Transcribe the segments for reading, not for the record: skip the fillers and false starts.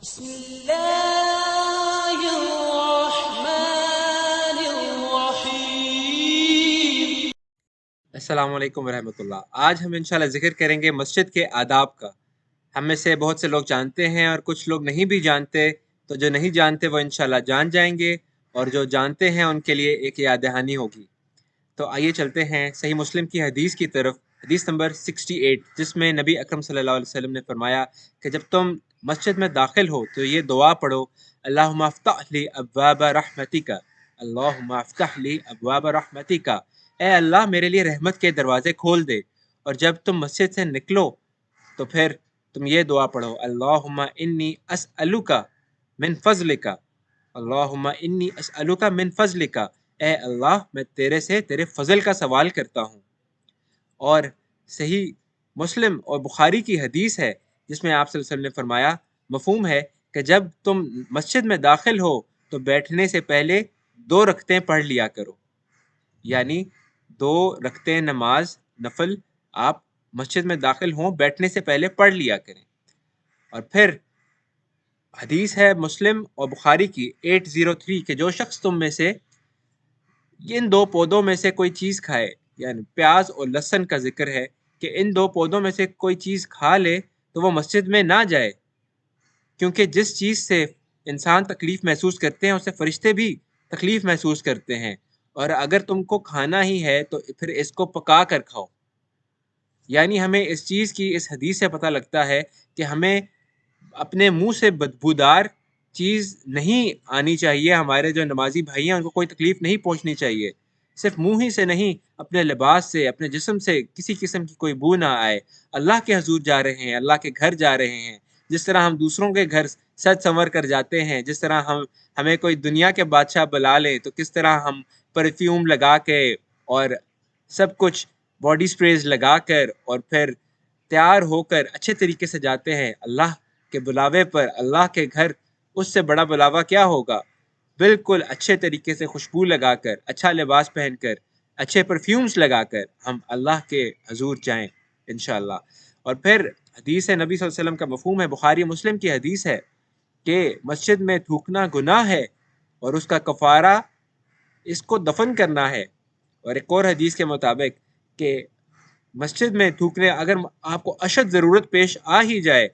بسم اللہ الرحمن الرحیم۔ السلام علیکم ورحمۃ اللہ۔ آج ہم انشاءاللہ ذکر کریں گے مسجد کے آداب کا۔ ہم میں سے بہت سے لوگ جانتے ہیں اور کچھ لوگ نہیں بھی جانتے، تو جو نہیں جانتے وہ انشاءاللہ جان جائیں گے، اور جو جانتے ہیں ان کے لیے ایک یاد دہانی ہوگی۔ تو آئیے چلتے ہیں صحیح مسلم کی حدیث کی طرف، حدیث نمبر 68، جس میں نبی اکرم صلی اللہ علیہ وسلم نے فرمایا کہ جب تم مسجد میں داخل ہو تو یہ دعا پڑھو، اللہم افتح لی ابواب رحمتک، اللہم افتح لی ابواب رحمتک، اے اللہ میرے لیے رحمت کے دروازے کھول دے۔ اور جب تم مسجد سے نکلو تو پھر تم یہ دعا پڑھو، اللہم انی اسألک من فضلک، اللہم انی اسألک من فضلک، اے اللہ میں تیرے سے تیرے فضل کا سوال کرتا ہوں۔ اور صحیح مسلم اور بخاری کی حدیث ہے جس میں آپ صلی اللہ علیہ وسلم نے فرمایا، مفہوم ہے کہ جب تم مسجد میں داخل ہو تو بیٹھنے سے پہلے 2 رکعتیں پڑھ لیا کرو، یعنی 2 رکعتیں نماز نفل آپ مسجد میں داخل ہوں بیٹھنے سے پہلے پڑھ لیا کریں۔ اور پھر حدیث ہے مسلم اور بخاری کی 803 کہ جو شخص تم میں سے ان 2 پودوں میں سے کوئی چیز کھائے، یعنی پیاز اور لہسن کا ذکر ہے کہ ان 2 پودوں میں سے کوئی چیز کھا لے تو وہ مسجد میں نہ جائے، کیونکہ جس چیز سے انسان تکلیف محسوس کرتے ہیں اسے فرشتے بھی تکلیف محسوس کرتے ہیں، اور اگر تم کو کھانا ہی ہے تو پھر اس کو پکا کر کھاؤ۔ یعنی ہمیں اس چیز کی اس حدیث سے پتہ لگتا ہے کہ ہمیں اپنے منہ سے بدبودار چیز نہیں آنی چاہیے، ہمارے جو نمازی بھائی ہیں ان کو کوئی تکلیف نہیں پہنچنی چاہیے، صرف منہ ہی سے نہیں، اپنے لباس سے، اپنے جسم سے کسی قسم کی کوئی بو نہ آئے۔ اللہ کے حضور جا رہے ہیں، اللہ کے گھر جا رہے ہیں، جس طرح ہم دوسروں کے گھر سج سنور کر جاتے ہیں، جس طرح ہمیں کوئی دنیا کے بادشاہ بلا لیں تو کس طرح ہم پرفیوم لگا کے اور سب کچھ باڈی سپریز لگا کر اور پھر تیار ہو کر اچھے طریقے سے جاتے ہیں اللہ کے بلاوے پر۔ اللہ کے گھر اس سے بڑا بلاوا کیا ہوگا؟ بالکل اچھے طریقے سے خوشبو لگا کر، اچھا لباس پہن کر، اچھے پرفیومز لگا کر ہم اللہ کے حضور جائیں انشاءاللہ۔ اور پھر حدیث نبی صلی اللہ علیہ وسلم کا مفہوم ہے، بخاری مسلم کی حدیث ہے کہ مسجد میں تھوکنا گناہ ہے اور اس کا کفارہ اس کو دفن کرنا ہے۔ اور ایک اور حدیث کے مطابق کہ مسجد میں تھوکنے اگر آپ کو اشد ضرورت پیش آ ہی جائے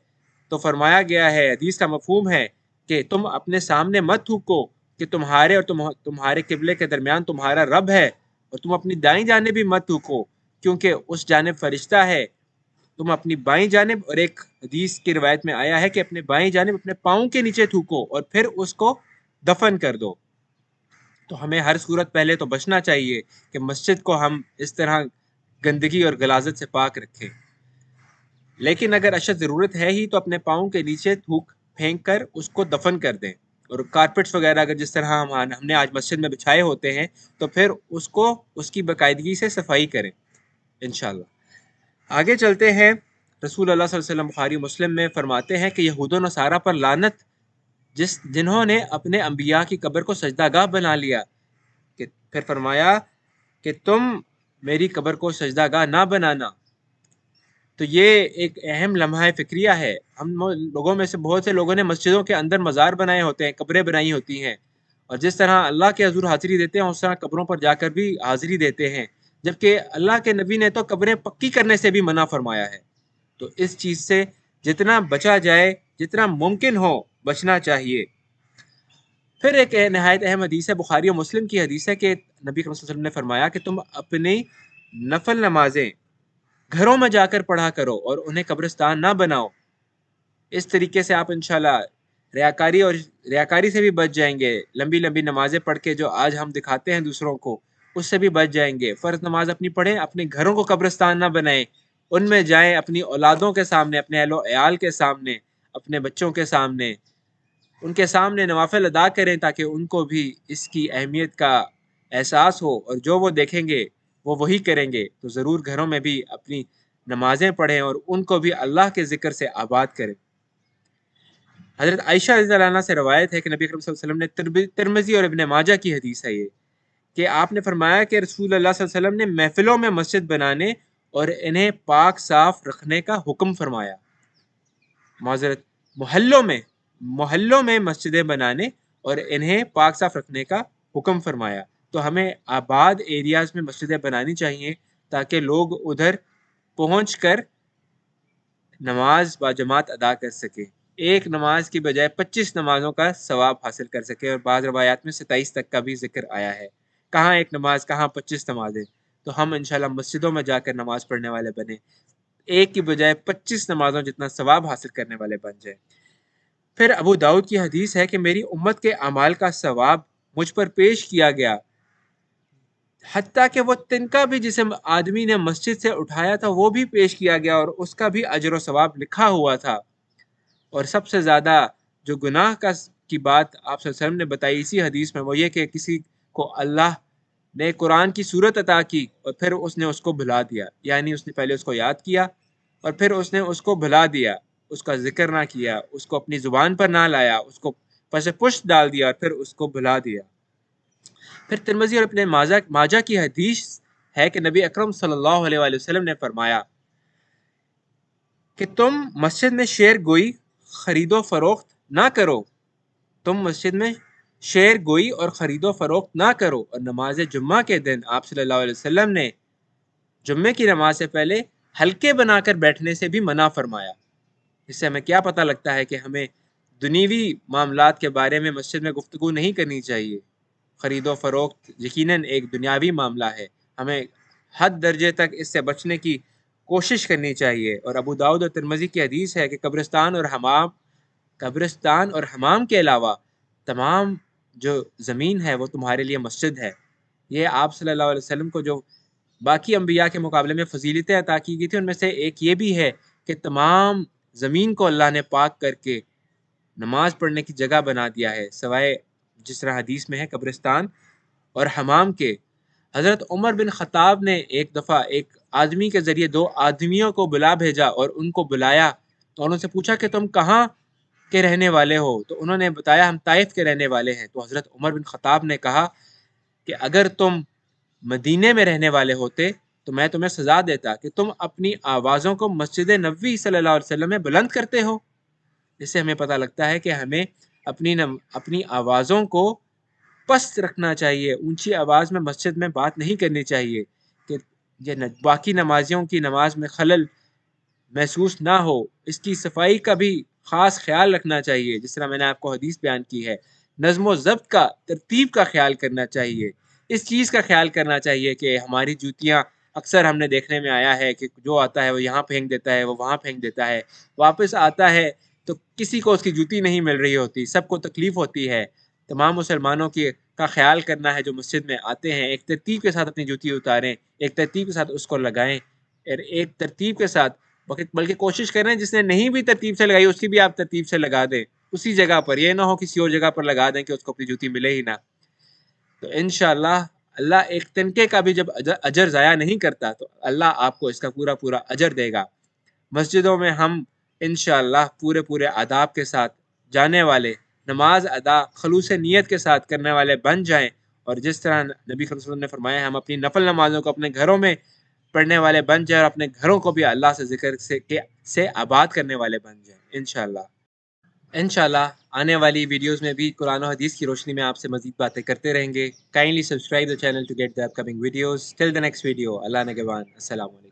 تو فرمایا گیا ہے، حدیث کا مفہوم ہے کہ تم اپنے سامنے مت تھوکو کہ تمہارے اور تمہارے قبلے کے درمیان تمہارا رب ہے، اور تم اپنی دائیں جانب بھی مت تھوکو کیونکہ اس جانب فرشتہ ہے۔ تم اپنی بائیں جانب، اور ایک حدیث کی روایت میں آیا ہے کہ اپنے بائیں جانب اپنے پاؤں کے نیچے تھوکو اور پھر اس کو دفن کر دو۔ تو ہمیں ہر صورت پہلے تو بچنا چاہیے کہ مسجد کو ہم اس طرح گندگی اور غلاظت سے پاک رکھیں، لیکن اگر اشد ضرورت ہے ہی تو اپنے پاؤں کے نیچے تھوک پھینک کر اس کو دفن کر دیں، اور کارپیٹس وغیرہ اگر جس طرح ہم نے آج مسجد میں بچھائے ہوتے ہیں تو پھر اس کی باقاعدگی سے صفائی کریں انشاءاللہ۔ آگے چلتے ہیں، رسول اللہ صلی اللہ علیہ وسلم بخاری مسلم میں فرماتے ہیں کہ یہود و نصارہ پر لعنت، جنہوں نے اپنے انبیاء کی قبر کو سجدہ گاہ بنا لیا، کہ پھر فرمایا کہ تم میری قبر کو سجدہ گاہ نہ بنانا۔ تو یہ ایک اہم لمحہ فکریہ ہے۔ ہم لوگوں میں سے بہت سے لوگوں نے مسجدوں کے اندر مزار بنائے ہوتے ہیں، قبریں بنائی ہوتی ہیں، اور جس طرح اللہ کے حضور حاضری دیتے ہیں اس طرح قبروں پر جا کر بھی حاضری دیتے ہیں، جبکہ اللہ کے نبی نے تو قبریں پکی کرنے سے بھی منع فرمایا ہے۔ تو اس چیز سے جتنا بچا جائے، جتنا ممکن ہو بچنا چاہیے۔ پھر ایک نہایت اہم حدیث ہے، بخاری و مسلم کی حدیث ہے کہ نبی صلی اللہ علیہ وسلم نے فرمایا کہ تم اپنی نفل نمازیں گھروں میں جا کر پڑھا کرو اور انہیں قبرستان نہ بناؤ۔ اس طریقے سے آپ انشاءاللہ ریاکاری سے بھی بچ جائیں گے۔ لمبی لمبی نمازیں پڑھ کے جو آج ہم دکھاتے ہیں دوسروں کو، اس سے بھی بچ جائیں گے۔ فرض نماز اپنی پڑھیں، اپنے گھروں کو قبرستان نہ بنائیں، ان میں جائیں، اپنی اولادوں کے سامنے، اپنے اہل و عیال کے سامنے، اپنے بچوں کے سامنے، ان کے سامنے نوافل ادا کریں تاکہ ان کو بھی اس کی اہمیت کا احساس ہو، اور جو وہ دیکھیں گے وہ وہی کریں گے۔ تو ضرور گھروں میں بھی اپنی نمازیں پڑھیں اور ان کو بھی اللہ کے ذکر سے آباد کریں۔ حضرت عائشہ رضی اللہ عنہ سے روایت ہے کہ نبی اکرم صلی اللہ علیہ وسلم نے، ترمذی اور ابن ماجہ کی حدیث ہے یہ، کہ آپ نے فرمایا کہ رسول اللہ صلی اللہ علیہ وسلم نے محفلوں میں مسجد بنانے اور انہیں پاک صاف رکھنے کا حکم فرمایا۔ معذرت، محلوں میں محلوں میں مسجدیں بنانے اور انہیں پاک صاف رکھنے کا حکم فرمایا۔ تو ہمیں آباد ایریاز میں مسجدیں بنانی چاہیے تاکہ لوگ ادھر پہنچ کر نماز باجماعت ادا کر سکے، ایک نماز کی بجائے 25 نمازوں کا ثواب حاصل کر سکے، اور بعض روایات میں 27 تک کا بھی ذکر آیا ہے۔ کہاں ایک نماز، کہاں 25 نمازیں؟ تو ہم انشاءاللہ مسجدوں میں جا کر نماز پڑھنے والے بنیں، ایک کی بجائے 25 نمازوں جتنا ثواب حاصل کرنے والے بن جائیں۔ پھر ابو داؤد کی حدیث ہے کہ میری امت کے اعمال کا ثواب مجھ پر پیش کیا گیا، حتیٰ کہ وہ تنکا بھی جسے آدمی نے مسجد سے اٹھایا تھا وہ بھی پیش کیا گیا، اور اس کا بھی اجر و ثواب لکھا ہوا تھا۔ اور سب سے زیادہ جو گناہ کی بات آپ صلی اللہ علیہ وسلم نے بتائی اسی حدیث میں، وہ یہ کہ کسی کو اللہ نے قرآن کی صورت عطا کی اور پھر اس نے اس کو بھلا دیا، یعنی اس نے پہلے اس کو یاد کیا اور پھر اس نے اس کو بھلا دیا، اس کا ذکر نہ کیا، اس کو اپنی زبان پر نہ لایا، اس کو پس پشت ڈال دیا اور پھر اس کو بھلا دیا۔ پھر ترمذی اور اپنے ماجہ کی حدیث ہے کہ نبی اکرم صلی اللہ علیہ وآلہ وسلم نے فرمایا کہ تم مسجد میں شعر گوئی خرید و فروخت نہ کرو، تم مسجد میں شعر گوئی اور خرید و فروخت نہ کرو، اور نماز جمعہ کے دن آپ صلی اللہ علیہ وسلم نے جمعے کی نماز سے پہلے حلقے بنا کر بیٹھنے سے بھی منع فرمایا۔ اس سے ہمیں کیا پتہ لگتا ہے کہ ہمیں دنیوی معاملات کے بارے میں مسجد میں گفتگو نہیں کرنی چاہیے۔ خرید و فروخت یقیناً ایک دنیاوی معاملہ ہے، ہمیں حد درجے تک اس سے بچنے کی کوشش کرنی چاہیے۔ اور ابو داؤد اور ترمذی کی حدیث ہے کہ قبرستان اور حمام کے علاوہ تمام جو زمین ہے وہ تمہارے لیے مسجد ہے۔ یہ آپ صلی اللہ علیہ وسلم کو جو باقی انبیاء کے مقابلے میں فضیلتیں عطا کی گئی تھی ان میں سے ایک یہ بھی ہے کہ تمام زمین کو اللہ نے پاک کر کے نماز پڑھنے کی جگہ بنا دیا ہے، سوائے جس طرح حدیث میں ہے قبرستان اور حمام کے۔ حضرت عمر بن خطاب نے ایک دفعہ ایک آدمی کے ذریعے 2 آدمیوں کو بلا بھیجا اور ان کو بلایا اور ان سے پوچھا کہ تم کہاں کے رہنے والے ہو؟ تو انہوں نے بتایا ہم طائف کے رہنے والے ہیں۔ تو حضرت عمر بن خطاب نے کہا کہ اگر تم مدینے میں رہنے والے ہوتے تو میں تمہیں سزا دیتا کہ تم اپنی آوازوں کو مسجد نبوی صلی اللہ علیہ وسلم میں بلند کرتے ہو۔ اس سے ہمیں پتہ لگتا ہے کہ ہمیں اپنی آوازوں کو پست رکھنا چاہیے، اونچی آواز میں مسجد میں بات نہیں کرنی چاہیے کہ یہ باقی نمازیوں کی نماز میں خلل محسوس نہ ہو۔ اس کی صفائی کا بھی خاص خیال رکھنا چاہیے، جس طرح میں نے آپ کو حدیث بیان کی ہے۔ نظم و ضبط کا، ترتیب کا خیال کرنا چاہیے۔ اس چیز کا خیال کرنا چاہیے کہ ہماری جوتیاں اکثر ہم نے دیکھنے میں آیا ہے کہ جو آتا ہے وہ یہاں پھینک دیتا ہے، وہ وہاں پھینک دیتا ہے، واپس آتا ہے تو کسی کو اس کی جوتی نہیں مل رہی ہوتی، سب کو تکلیف ہوتی ہے۔ تمام مسلمانوں کا خیال کرنا ہے جو مسجد میں آتے ہیں، ایک ترتیب کے ساتھ اپنی جوتی اتاریں، ایک ترتیب کے ساتھ اس کو لگائیں، اور ایک ترتیب کے ساتھ بلکہ کوشش کریں جس نے نہیں بھی ترتیب سے لگائی اس کی بھی آپ ترتیب سے لگا دیں اسی جگہ پر، یہ نہ ہو کسی اور جگہ پر لگا دیں کہ اس کو اپنی جوتی ملے ہی نہ۔ تو انشاءاللہ اللہ ایک تنکے کا بھی جب اجر ضائع نہیں کرتا تو اللہ آپ کو اس کا پورا اجر دے گا۔ مسجدوں میں ہم انشاءاللہ پورے آداب کے ساتھ جانے والے، نماز ادا خلوص نیت کے ساتھ کرنے والے بن جائیں، اور جس طرح نبی صلی اللہ علیہ وسلم نے فرمایا ہم اپنی نفل نمازوں کو اپنے گھروں میں پڑھنے والے بن جائیں اور اپنے گھروں کو بھی اللہ سے ذکر سے آباد کرنے والے بن جائیں انشاءاللہ آنے والی ویڈیوز میں بھی قرآن و حدیث کی روشنی میں آپ سے مزید باتیں کرتے رہیں گے۔ Kindly subscribe the channel to get the upcoming videos. Till the next video, اللہ نگہبان، السلام علیکم۔